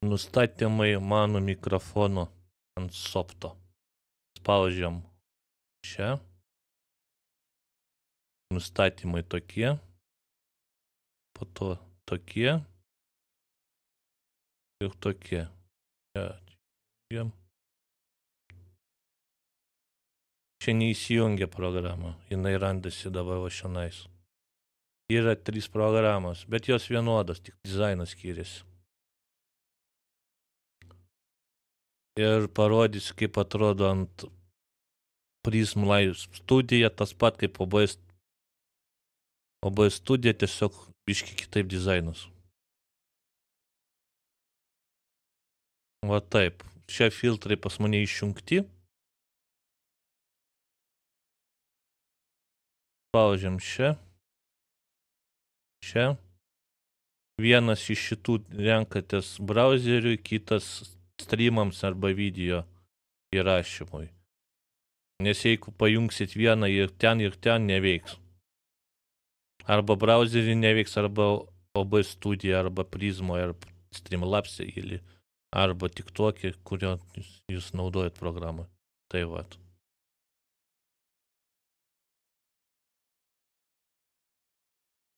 Nustatymai mano mikrofono ant softo. Spaudžiam čia. Nustatymai tokie. Po to tokie. Ir tokie. Čia neįsijungia programa. Jinai randasi dabar va šiandien. Yra 3 programos, bet jos vienodas, tik dizainas skiriasi. Ir parodys, kaip atrodo ant Prism Live Studio, tas pat kaip OBS Studio, tiesiog biški kitaip dizainas. Va taip, čia filtrai pas mane išjungti. Spaudžiam čia. Čia. Vienas iš šitų renkatės brauzeriui, kitas streamams arba video įrašymui. Nes jeigu pajungsit vieną ir ten neveiks. Arba brauzerį neveiks, arba OBS Studio, arba Prismo, arba Streamlabs, arba TikTok'e, kurio jūs naudojat programą. Tai vat.